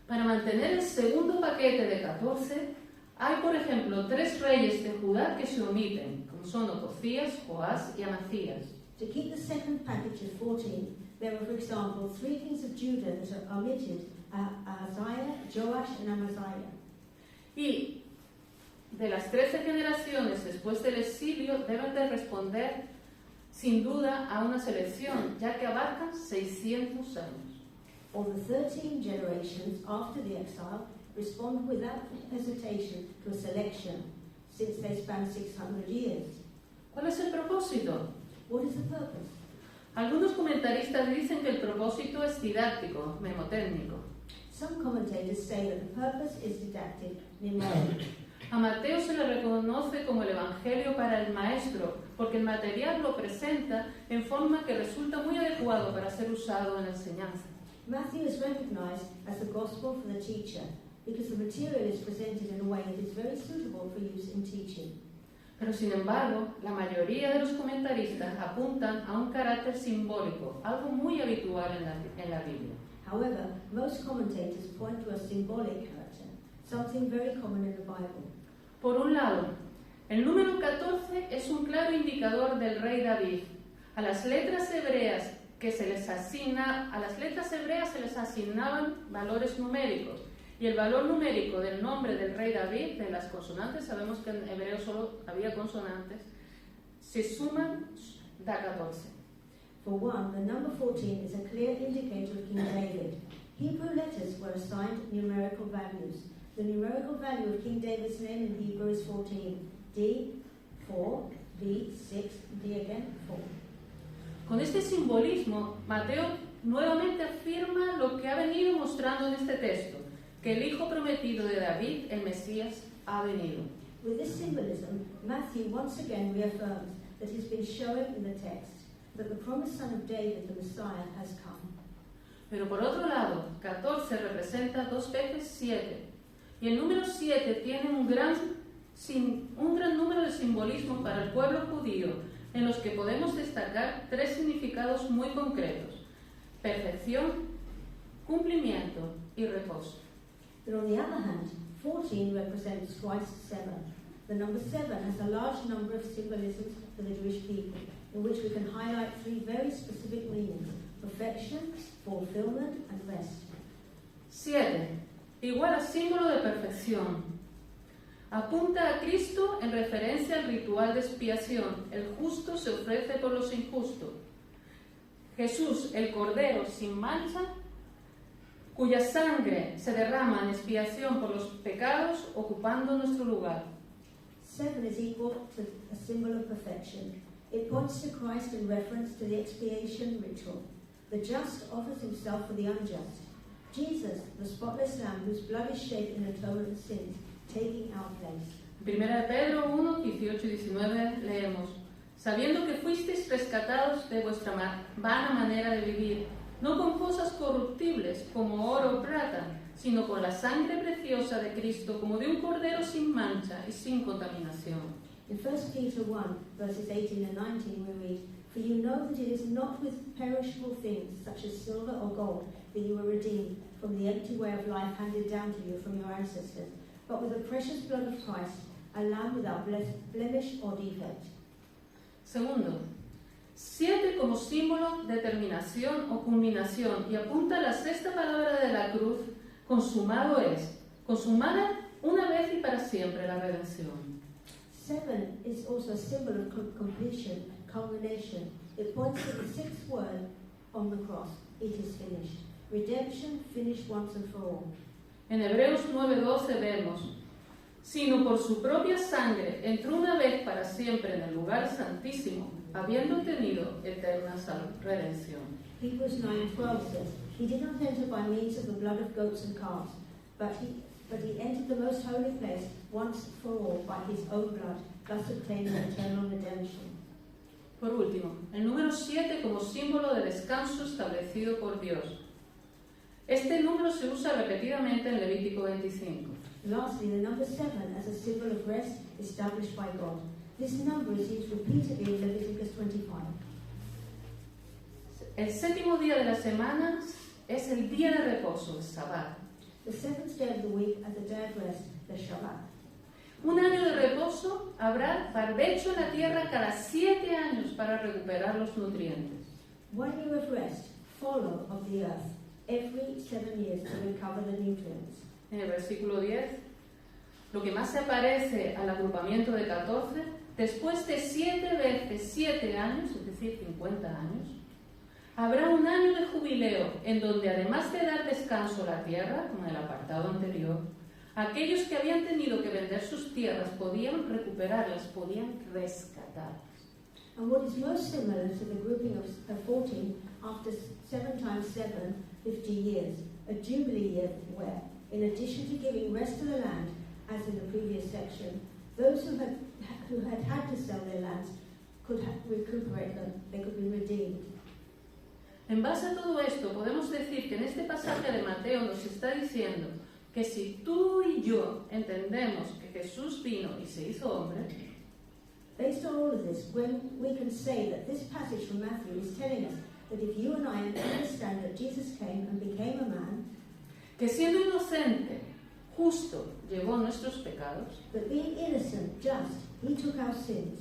Para mantener el segundo paquete de 14, hay, por ejemplo, 3 reyes de Judá que se omiten, como son Ocosías, Joás y Amacías. To keep the second package of 14, there are, for example, 3 kings of Judah that are omitted, Ahaziah, Joash, and Amaziah. Y de las 13 generaciones después del exilio deben de responder sin duda a una selección, ya que abarcan 600 años. Or the 13 generations after the exile respond without hesitation to a selection, since they span 600 years. ¿Cuál es el propósito? What is the purpose? Algunos comentaristas dicen que el propósito es didáctico, mnemotécnico. Some commentators say that the purpose is didactic, mnemonic. A Mateo se le reconoce como el evangelio para el maestro, porque el material lo presenta en forma que resulta muy adecuado para ser usado en la enseñanza. Matthew is recognized as the gospel for the teacher because the material is presented in a way that is very suitable for use in teaching. Pero sin embargo, la mayoría de los comentaristas apuntan a un carácter simbólico, algo muy habitual en la Biblia. However, most commentators point to a symbolic character, something very common in the Bible. Por un lado, el número 14 es un claro indicador del rey David. A las letras hebreas se les asignaban valores numéricos, y el valor numérico del nombre del rey David, de las consonantes, sabemos que en hebreo solo había consonantes, se suman, da 14. For one, the number 14 is a clear indicator of King David. Hebrew letters were assigned numerical values. The numerical value of King David's name in Hebrew is 14. D, 4, B, 6, D again, 4. Con este simbolismo, Mateo nuevamente afirma lo que ha venido mostrando en este texto, que el hijo prometido de David, el Mesías, ha venido. With this symbolism, Matthew once again reaffirms that he's been showing in the text that the promised son of David, the Messiah, has come. Pero por otro lado, 14 representa 2 veces 7, y el número 7 tiene un gran número de simbolismo para el pueblo judío, en los que podemos destacar 3 significados muy concretos: perfección, cumplimiento y reposo. But on the other hand, 14 represents twice 7. The number 7 has a large number of symbolisms for the Jewish people, in which we can highlight 3 very specific meanings: perfection, fulfillment, and rest. 7. Igual a símbolo de perfección. Apunta a Cristo en referencia al ritual de expiación. El justo se ofrece por los injustos. Jesús, el Cordero sin mancha, cuya sangre se derrama en expiación por los pecados, ocupando nuestro lugar. 7 is equal to a symbol of perfection. It points to Christ in reference to the expiation ritual. The just offers himself for the unjust. Jesus, the spotless lamb whose blood is shed in atonement of sins, taking our place. En 1 Pedro 1, 18 y 19 leemos: sabiendo que fuisteis rescatados de vuestra vana manera de vivir, no con cosas corruptibles como oro o plata, sino con la sangre preciosa de Cristo, como de un cordero sin mancha y sin contaminación. In 1 Peter 1, verses 18 and 19 we read, "For you know that it is not with perishable things, such as silver or gold, that you were redeemed from the empty way of life handed down to you from your ancestors, but with the precious blood of Christ, a lamb without blemish or defect." Segundo, 7 como símbolo de terminación o culminación, y apunta a la 6ª palabra de la cruz: consumado es. Consumada una vez y para siempre la redención. 7 is also a symbol of completion, culmination. It points to the 6th word on the cross: it is finished. Redemption finished once and for all. En Hebreos 9:12 vemos: sino por su propia sangre entró una vez para siempre en el lugar santísimo, habiendo obtenido eterna redención. Hebrews 9:12 says, "He did not enter by means of the blood of goats and calves, but he entered the most holy place once for all by his own blood, thus obtaining eternal redemption." Por último, el número 7 como símbolo de descanso establecido por Dios. Este número se usa repetidamente en Levítico 25. Lastly, the number 7 as a symbol of rest established by God. This number is used repeatedly in Leviticus 25. El 7º día de la semana es el día de reposo, el Sabbat. The 7th day of the week as a day of rest, the Shabbat. Un año de reposo habrá barbecho en la tierra cada 7 años para recuperar los nutrientes. 1 year of rest, follow of the earth, every 7 years to recover the nutrients. En el versículo 10, lo que más se parece al agrupamiento de 14, después de 7 veces 7 años, es decir, 50 años, habrá un año de jubileo en donde, además de dar descanso a la tierra, como en el apartado anterior, aquellos que habían tenido que vender sus tierras podían recuperarlas, podían rescatarlas. And what is most similar to the grouping of 14 after 7 times 7, 50 years, a jubilee year where, in addition to giving rest to the land, as in the previous section, those who had to sell their lands could recuperate them, they could be redeemed. En base a todo esto, podemos decir que en este pasaje de Mateo nos está diciendo que si tú y yo entendemos que Jesús vino y se hizo hombre, Based on all of this, we can say that this passage from Matthew is telling us that if you and I understand that Jesus came and became a man, que siendo inocente, justo, llevó nuestros pecados, that being innocent, just, he took our sins,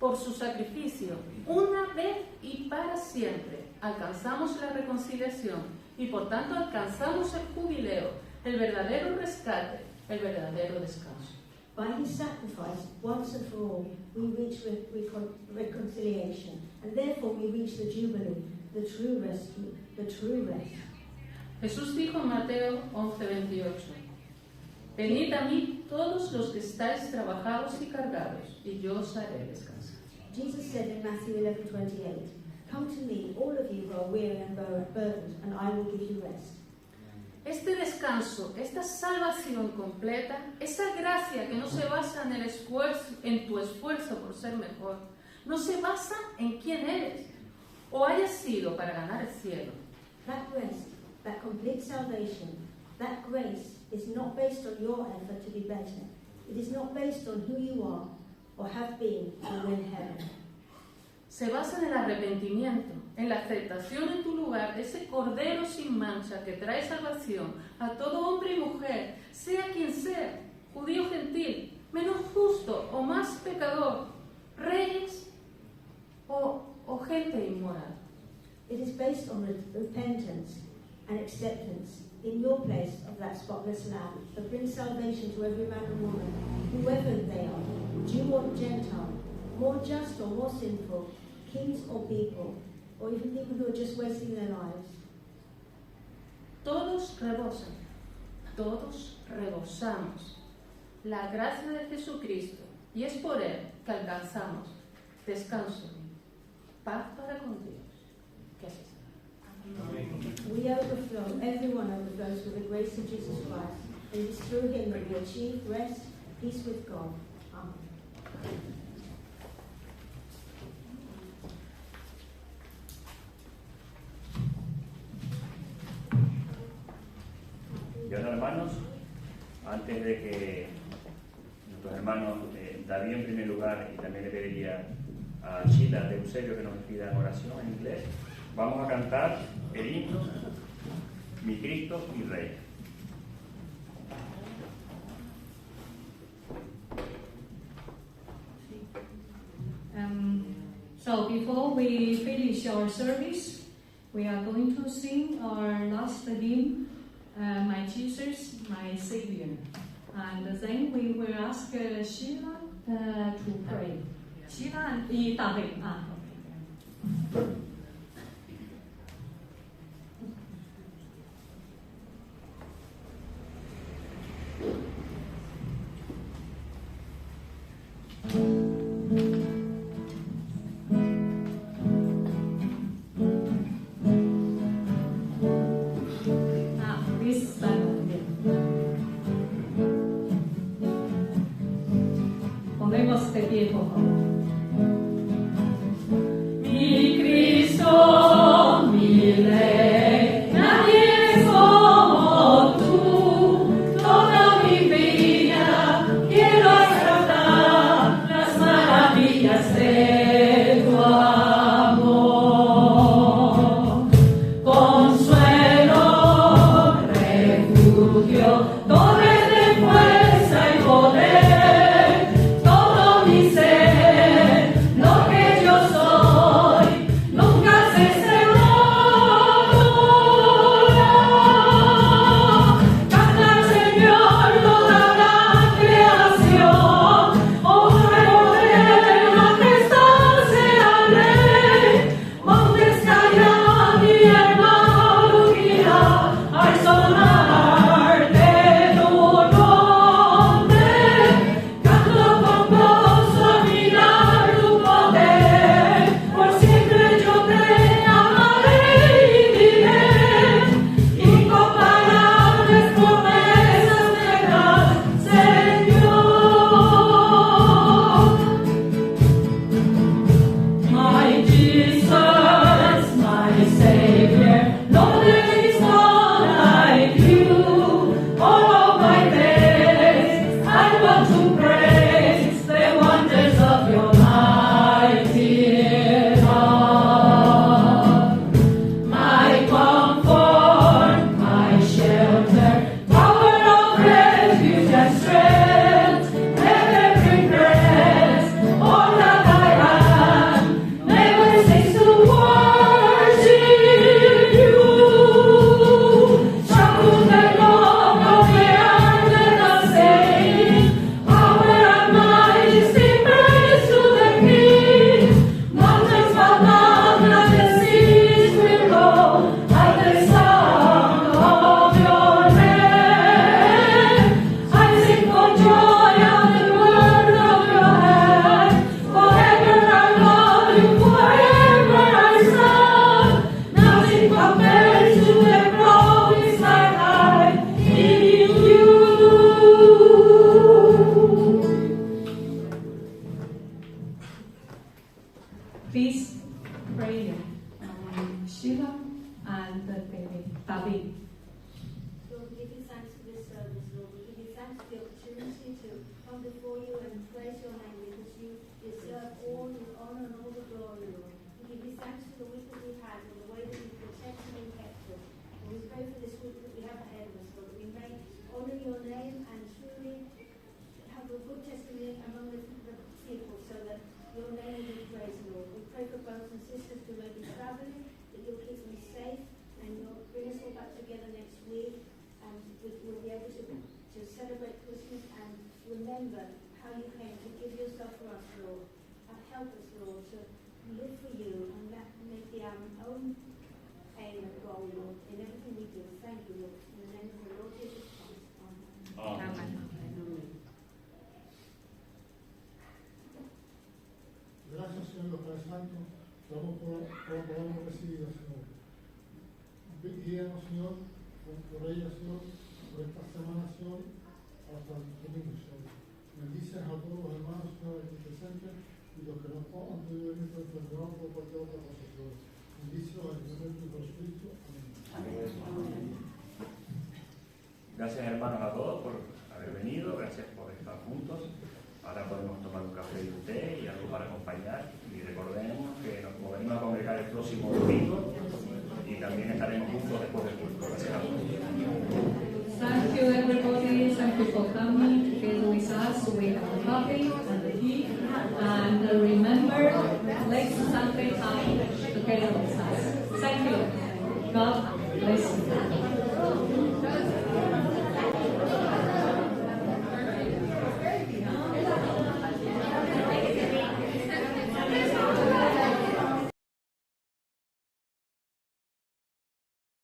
por su sacrificio, una vez y para siempre, alcanzamos la reconciliación y por tanto alcanzamos el jubileo, el verdadero rescate, el verdadero descanso. by his sacrifice, once and for all, we reach reconciliation, and therefore we reach the Jubilee, the true rescue, the true rest. Jesús dijo en Mateo 11:28, venid a mí todos los que estáis trabajados y cargados, y yo os haré descansar. Jesus said in Matthew 11:28, come to me, all of you who are weary and burdened, and I will give you rest. Este descanso, esta salvación completa, esa gracia que no se basa en el esfuerzo, en tu esfuerzo por ser mejor, no se basa en quién eres o hayas sido para ganar el cielo. That rest, that complete salvation, that grace is not based on your effort to be better. It is not based on who you are or have been to win heaven. Se basa en el arrepentimiento, en la aceptación en tu lugar de ese cordero sin mancha que trae salvación a todo hombre y mujer, sea quien sea, judío o gentil, menos justo o más pecador, reyes o gente inmoral. It is based on repentance and acceptance in your place of that spotless Lamb that brings salvation to every man and woman, whoever they are, Jew or Gentile, more just or more sinful, kings or people, or even people who are just wasting their lives. Todos rebosan, todos rebosamos la gracia de Jesucristo y es por Él que alcanzamos descanso, paz para con Dios. Que así sea. We overflow, everyone overflows with the grace of Jesus Christ. And it is through him that we achieve rest, peace with God. Amen. Y ahora, hermanos, antes de que nuestros hermanos David en primer lugar, y también le pediría a Sheila de Eusebio que nos pidan oración en inglés, vamos a cantar el himno Mi Cristo, mi Rey. So before we finish our service, we are going to sing our last hymn, My Jesus, My Savior. And then we will ask Sheila to pray. Sheila y David. Podemos de pie, por favor. Mi Cristo. and David. Lord, we give you thanks for this service, Lord. We give you thanks for the opportunity to come before you and praise your name because you deserve all the honor and all the glory, Lord. We give you thanks for the week that we've had and the way that you've protected and kept us. And we pray for this week that we have ahead of us, Lord, that we may honor your name and truly have a good testimony among the people so that your name will be praised, Lord. We pray for brothers and sisters who may be traveling, that you'll keep them safe and you'll bring us all back together next week. And we'll be able to celebrate Christmas and remember how you came to give yourself for us, Lord. And help us, Lord, to live for you and that may be our own aim and goal, Lord, in everything we do. Thank you, Lord. In the name of the Lord Jesus Christ. Amen. Gracias, Señor, los Padres Santos, damos por la palabra recibida, Señor. Guíanos, Señor, por ella, Señor, por esta semana, Señor, hasta el domingo, Señor. Bendices a todos los hermanos, Señor, aquí presentes y los que no han podido venir por enfermedad o por cualquier otra cosa, Señor. Bendícelos en el nombre de Jesucristo. Amén. Gracias, hermanos, a todos por haber venido, gracias por estar juntos. Ahora podemos tomar un café y un té y algo para acompañar. Y recordemos que nos volvemos a congregar el próximo domingo y también estaremos juntos después del culto. Gracias a todos. Thank you, everybody. Thank you for coming together with us. We have a coffee and a tea. And remember, next Sunday time together with us. Thank you. God bless you.